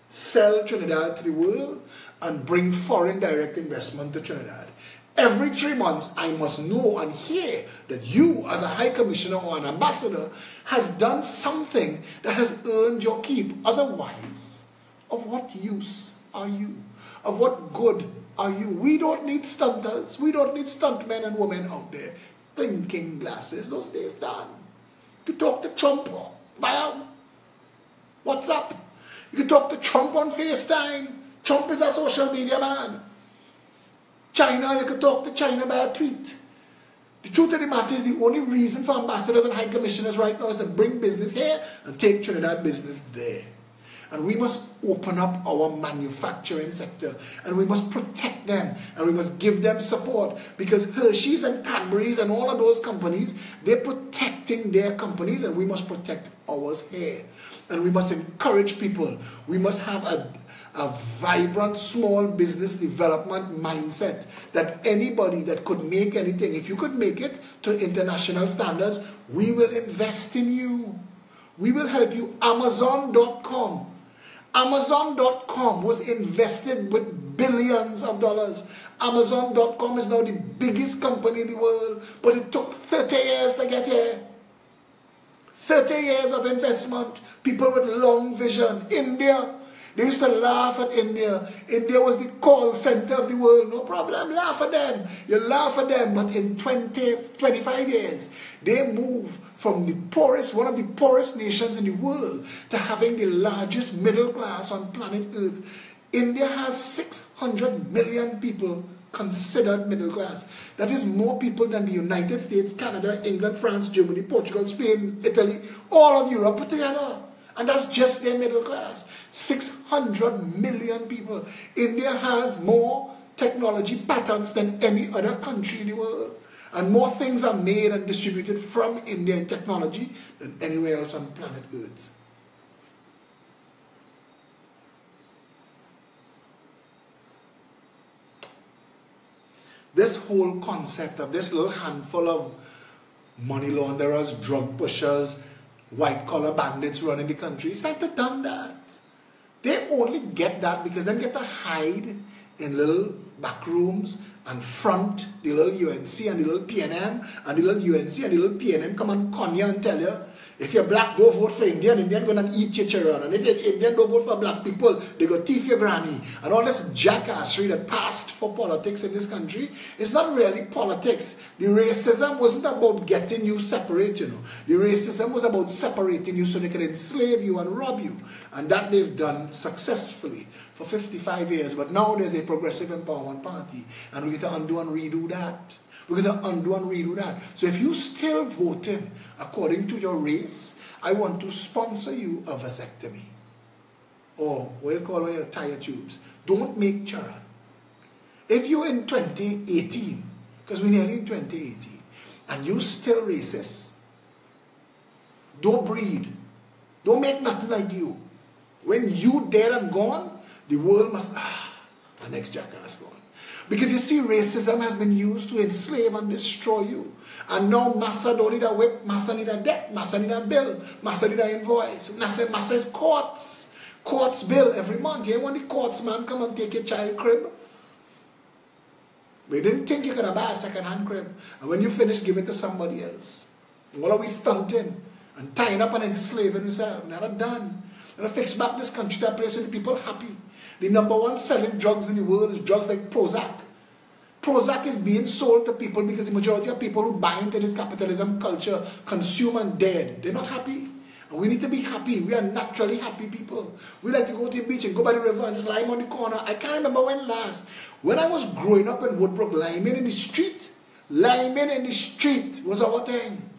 Sell Trinidad to the world and bring foreign direct investment to Trinidad. Every 3 months, I must know and hear that you, as a high commissioner or an ambassador, has done something that has earned your keep. Otherwise, of what use are you? Of what good are you? We don't need stunters. We don't need stuntmen and women out there blinking glasses. Those days done. You can talk to Trump via WhatsApp. You can talk to Trump on FaceTime. Trump is a social media man. China, you could talk to China by a tweet. The truth of the matter is the only reason for ambassadors and high commissioners right now is to bring business here and take Trinidad business there. And we must open up our manufacturing sector, and we must protect them, and we must give them support, because Hershey's and Cadbury's and all of those companies, they're protecting their companies, and we must protect ours here. And we must encourage people. We must have a vibrant small business development mindset that anybody that could make anything, if you could make it to international standards, we will invest in you. We will help you. Amazon.com. Amazon.com was invested with billions of dollars. Amazon.com is now the biggest company in the world, but it took 30 years to get here. 30 years of investment. People with long vision. India. They used to laugh at India. India was the call center of the world. No problem. Laugh at them. You laugh at them. But in 25 years, they moved from the poorest, one of the poorest nations in the world, to having the largest middle class on planet Earth. India has 600 million people considered middle class. That is more people than the United States, Canada, England, France, Germany, Portugal, Spain, Italy, all of Europe put together. And that's just their middle class. 600 million people. India has more technology patents than any other country in the world. And more things are made and distributed from India in technology than anywhere else on planet Earth. This whole concept of this little handful of money launderers, drug pushers, white-collar bandits running the country, it's like they've done that. They only get that because they get to hide in little back rooms and front the little UNC and the little PNM and the little UNC and the little PNM come and con you and tell you, if you're black, don't vote for Indian, Indian gonna eat your children. And if you're Indian, don't vote for black people, they go thief your granny. And all this jackassery that passed for politics in this country, it's not really politics. The racism wasn't about getting you separate, you know. The racism was about separating you so they could enslave you and rob you. And that they've done successfully for 55 years. But now there's a progressive empowerment party. And we're going to undo and redo that. We're going to undo and redo that. So if you still voting according to your race, I want to sponsor you a vasectomy. Or what you call your tire tubes. Don't make children. If you're in 2018, because we're nearly in 2018, and you still racist, don't breed. Don't make nothing like you. When you dead and gone, the world must, the next jackass gone. Because you see, racism has been used to enslave and destroy you. And now Massa don't need a whip, Massa need a debt, Massa need a bill, Massa need an invoice. Massa is courts. Courts bill every month. You want the courts man come and take your child crib? We didn't think you could buy a second-hand crib. And when you finish, give it to somebody else. What are we stunting and tying up and enslaving ourselves? Not done. We're going to fix back this country to a place where the people are happy. The number one selling drugs in the world is drugs like Prozac. Prozac is being sold to people because the majority of people who buy into this capitalism culture consume and dead. They're not happy. And we need to be happy. We are naturally happy people. We like to go to the beach and go by the river and just lie on the corner. I can't remember when last. When I was growing up in Woodbrook, lying in the street was our thing.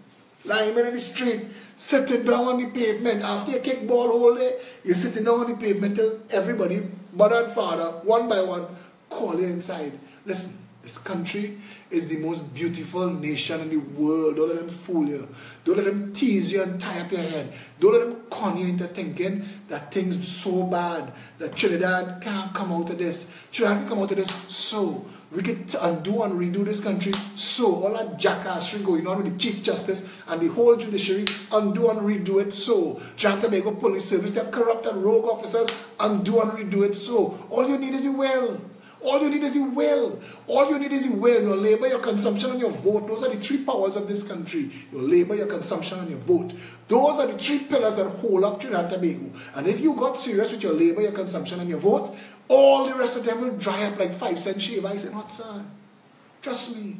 Lying in the street, sitting down on the pavement. After you kick ball all day, you're sitting down on the pavement till everybody, mother and father, one by one, call you inside. Listen, this country is the most beautiful nation in the world. Don't let them fool you. Don't let them tease you and tie up your head. Don't let them con you into thinking that things are so bad, that Trinidad can't come out of this. Trinidad can come out of this so. We could undo and redo this country so. All that jackassery going on with the Chief Justice and the whole judiciary, undo and redo it so. Trying to make a police service, they have corrupt and rogue officers, undo and redo it so. All you need is a will. All you need is a will. All you need is a will. Your labor, your consumption, and your vote. Those are the three powers of this country. Your labor, your consumption, and your vote. Those are the three pillars that hold up Trinidad and Tobago. And if you got serious with your labor, your consumption, and your vote, all the rest of them will dry up like 5-cent shave. I said, what, son? Trust me.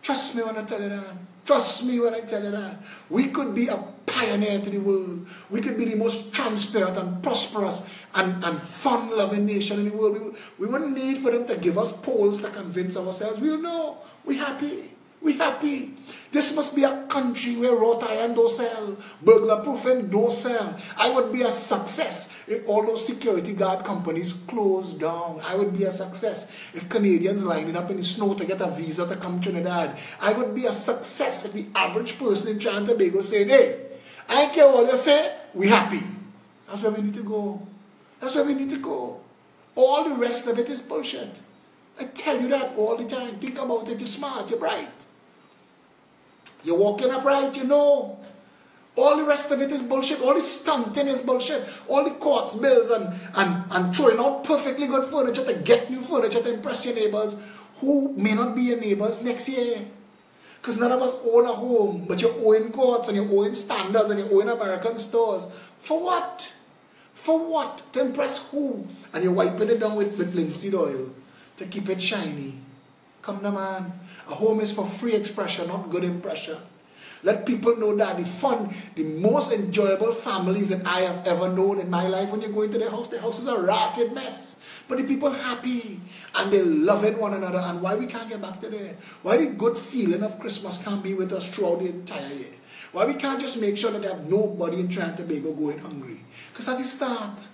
Trust me when I tell you that. Trust me when I tell you that. We could be a pioneer to the world. We could be the most transparent and prosperous and fun-loving nation in the world. We wouldn't need for them to give us polls to convince ourselves. We'll know. We're happy. We're happy. This must be a country where wrought iron don't sell, burglar proofing don't sell. I would be a success if all those security guard companies closed down. I would be a success if Canadians lining up in the snow to get a visa to come to Trinidad. I would be a success if the average person in Trinidad and Tobago said, hey, I don't care what you say, we're happy. That's where we need to go. That's where we need to go. All the rest of it is bullshit. I tell you that all the time. Think about it. You're smart. You're bright. You're walking upright, you know. All the rest of it is bullshit. All the stunting is bullshit. All the courts bills and throwing out perfectly good furniture to get new furniture to impress your neighbors who may not be your neighbors next year. Because none of us own a home, but you're owing courts and you're owing standards and you're owing American stores. For what? For what? To impress who? And you're wiping it down with linseed oil to keep it shiny. Come on, man. A home is for free expression, not good impression. Let people know that the most enjoyable families that I have ever known in my life, when you go into their house is a ratchet mess. But the people happy and they loving one another. And why we can't get back to there? Why the good feeling of Christmas can't be with us throughout the entire year? Why we can't just make sure that they have nobody in Trinidad and Tobago going hungry? Because as it start,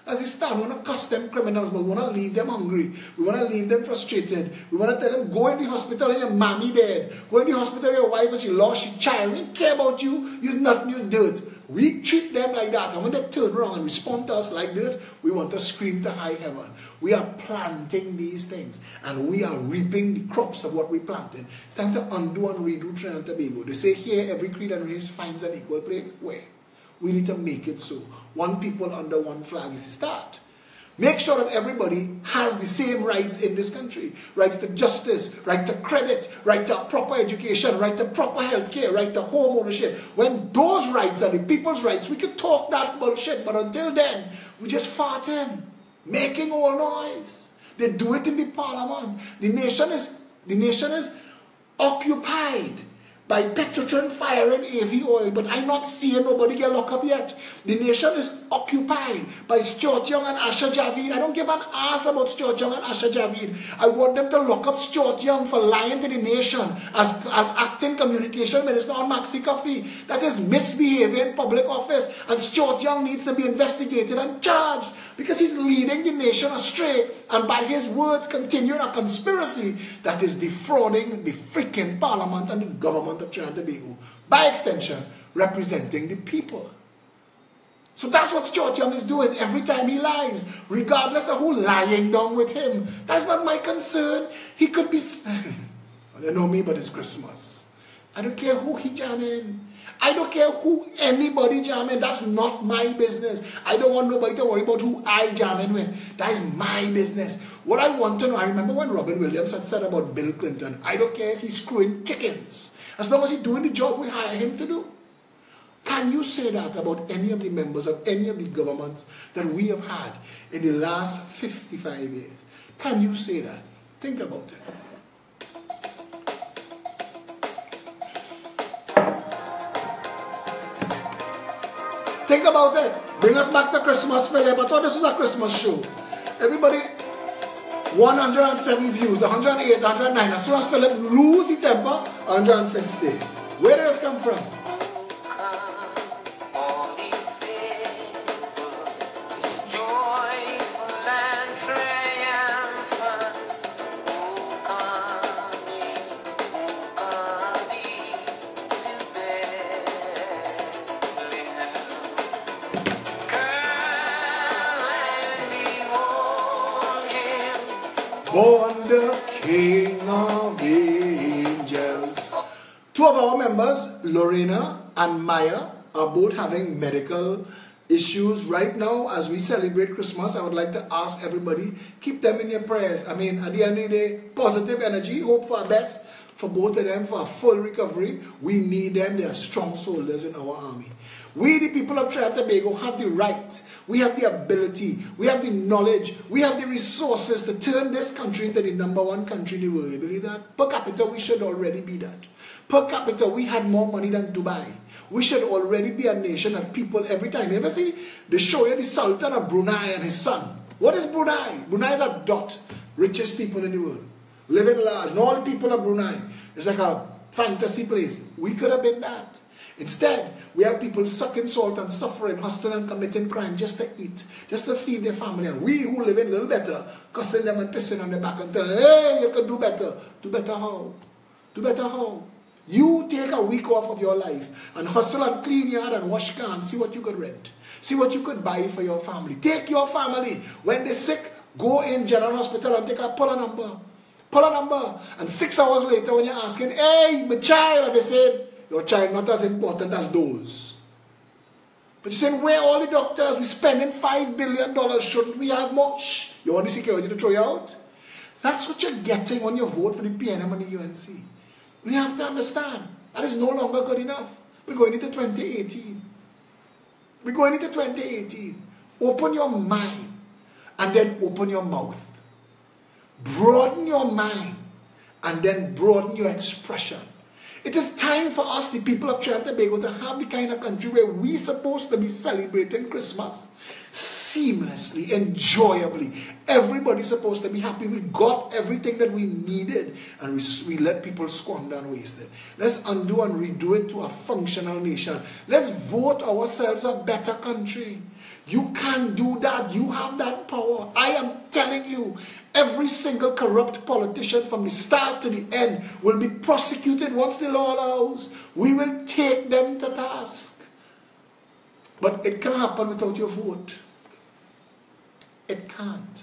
we want to cuss them criminals, but we want to leave them hungry. We want to leave them frustrated. We want to tell them, go in the hospital and your mommy dead. Go in the hospital and your wife and she lost your child. We don't care about you. You're nothing, you're dirt. We treat them like that. And when they turn around and respond to us like dirt, we want to scream to high heaven. We are planting these things. And we are reaping the crops of what we planted. It's time to undo and redo Trinidad and Tobago. They say here, every creed and race finds an equal place. Where? We need to make it so. One people under one flag is the start. Make sure that everybody has the same rights in this country. Rights to justice, right to credit, right to proper education, right to proper health care, right to home ownership. When those rights are the people's rights, we can talk that bullshit. But until then, we just farting, making all noise. They do it in the parliament. The nation is occupied by Petrotron firing AV oil, but I'm not seeing nobody get locked up yet. The nation is occupied by Stuart Young and Asha Javid. I don't give an ass about Stuart Young and Asha Javid. I want them to lock up Stuart Young for lying to the nation as acting communication minister on Maxi Coffee. That is misbehavior in public office, and Stuart Young needs to be investigated and charged because he's leading the nation astray, and by his words continuing a conspiracy that is defrauding the freaking parliament and the government of Trinidad and Tobago, by extension representing the people. So that's what Stuart Young is doing every time he lies, regardless of who lying down with him. That's not my concern. He could be, they know me, but it's Christmas. I don't care who he jamming. I don't care who anybody jamming. That's not my business. I don't want nobody to worry about who I jamming with. That is my business. What I want to know, I remember when Robin Williams had said about Bill Clinton, I don't care if he's screwing chickens, as long as he's doing the job we hire him to do. Can you say that about any of the members of any of the governments that we have had in the last 55 years? Can you say that? Think about it. Think about it. Bring us back to Christmas, Philip. I thought this was a Christmas show. Everybody, 107 views, 108, 109. As soon as Philip loses his temper, 150. Where did this come from? Born the King of Angels. Two of our members, Lorena and Maya, are both having medical issues right now. As we celebrate Christmas, I would like to ask everybody, keep them in your prayers. I mean, at the end of the day, positive energy, hope for our best for both of them, for a full recovery. We need them. They are strong soldiers in our army. We, the people of Trinidad and Tobago, have the right, we have the ability, we have the knowledge, we have the resources to turn this country into the #1 country in the world. You believe that? Per capita, we should already be that. Per capita, we had more money than Dubai. We should already be a nation that people every time. You ever see, they show you the Sultan of Brunei and his son. What is Brunei? Brunei is a dot. Richest people in the world. Living large. And all the people of Brunei. It's like a fantasy place. We could have been that. Instead, we have people sucking salt and suffering, hustling and committing crime just to eat, just to feed their family. And we who live in a little better, cussing them and pissing on their back and telling them, hey, you could do better. Do better how? Do better how? You take a week off of your life and hustle and clean yard and wash cans. See what you could rent. See what you could buy for your family. Take your family. When they're sick, go in General Hospital and take a pull a number. Pull a number. And 6 hours later when you're asking, hey, my child, and they say, your child not as important as those. But you're saying, where are all the doctors? We're spending $5 billion. Shouldn't we have more? Shh. You want the security to throw you out? That's what you're getting when you vote for the PNM and the UNC. We have to understand that is no longer good enough. We're going into 2018. We're going into 2018. Open your mind and then open your mouth. Broaden your mind and then broaden your expression. It is time for us, the people of Trinidad and Tobago, to have the kind of country where we're supposed to be celebrating Christmas seamlessly, enjoyably. Everybody's supposed to be happy. We got everything that we needed, and we let people squander and waste it. Let's undo and redo it to a functional nation. Let's vote ourselves a better country. You can't do that. You have that power. I am telling you, every single corrupt politician from the start to the end will be prosecuted once the law allows. We will take them to task. But it can't happen without your vote. It can't.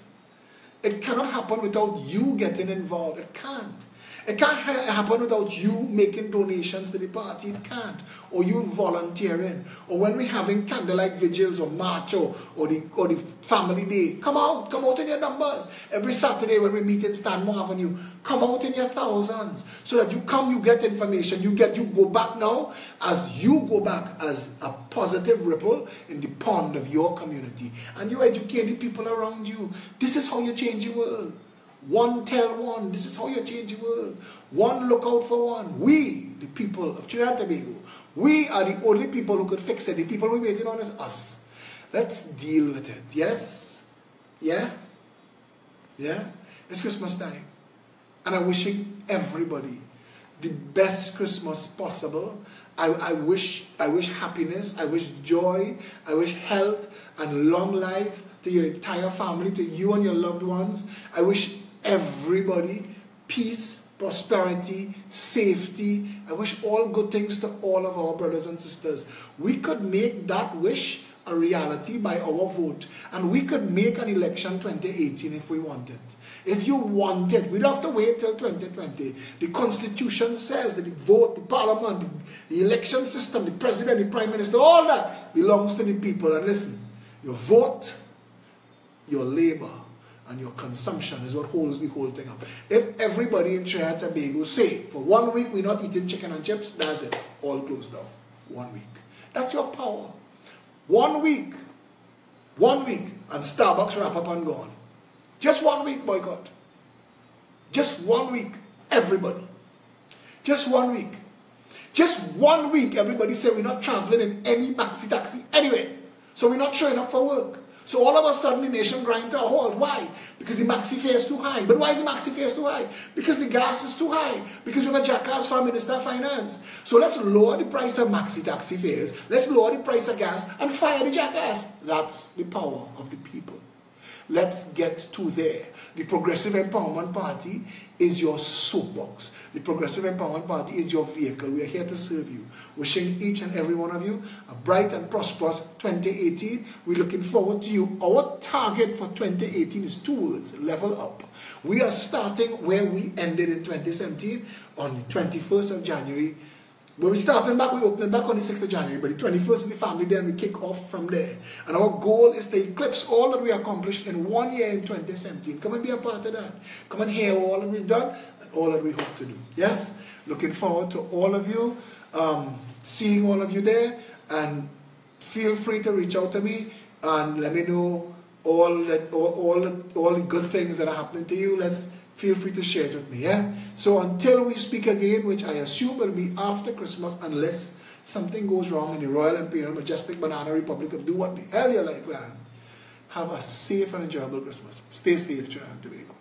It cannot happen without you getting involved. It can't. It can't happen without you making donations to the party. It can't. Or you volunteering. Or when we're having candlelight vigils or march or the family day. Come out in your numbers. Every Saturday when we meet in Stanmore Avenue, come out in your thousands. So that you come, you get information, you go back now as a positive ripple in the pond of your community. And you educate the people around you. This is how you change the world. One tell one. This is how you change the world. One look out for one. We, the people of Trinidad and Tobago, we are the only people who could fix it. The people we're waiting on is us. Let's deal with it. Yes? Yeah? Yeah? It's Christmas time. And I'm wishing everybody the best Christmas possible. I wish happiness, I wish joy, I wish health and long life to your entire family, to you and your loved ones. I wish everybody peace, prosperity, safety. I wish all good things to all of our brothers and sisters. We could make that wish a reality by our vote, and we could make an election 2018 if we wanted. If you want it, we don't have to wait till 2020. The Constitution says that the vote, the parliament, the election system, the president, the prime minister, all that belongs to the people. And listen, your vote, your labor, and your consumption is what holds the whole thing up. If everybody in Trinidad and Tobago say, for 1 week we're not eating chicken and chips, that's it. All closed down. 1 week. That's your power. 1 week. 1 week. And Starbucks wrap up and gone. Just 1 week boycott. Just 1 week. Everybody. Just 1 week. Just 1 week. Everybody said we're not traveling in any maxi taxi anyway. So we're not showing up for work. So all of a sudden the nation grind to a halt. Why? Because the maxi fare is too high. But why is the maxi fare too high? Because the gas is too high. Because we have a jackass for Minister of Finance. So let's lower the price of maxi taxi fares. Let's lower the price of gas and fire the jackass. That's the power of the people. Let's get to there. The Progressive Empowerment Party is your soapbox. The Progressive Empowerment Party is your vehicle. We are here to serve you. Wishing each and every one of you a bright and prosperous 2018. We're looking forward to you. Our target for 2018 is 2 words: level up. We are starting where we ended in 2017 on the 21st of January. When we started back, we opened back on the 6th of January, but the 21st is the family day and we kick off from there. And our goal is to eclipse all that we accomplished in 1 year in 2017. Come and be a part of that. Come and hear all that we've done and all that we hope to do. Yes? Looking forward to all of you, seeing all of you there, and feel free to reach out to me and let me know all the good things that are happening to you. Feel free to share it with me, yeah? So until we speak again, which I assume will be after Christmas, unless something goes wrong in the Royal Imperial Majestic Banana Republic of do what the hell you like, man. Have a safe and enjoyable Christmas. Stay safe, Trinidad and Tobago.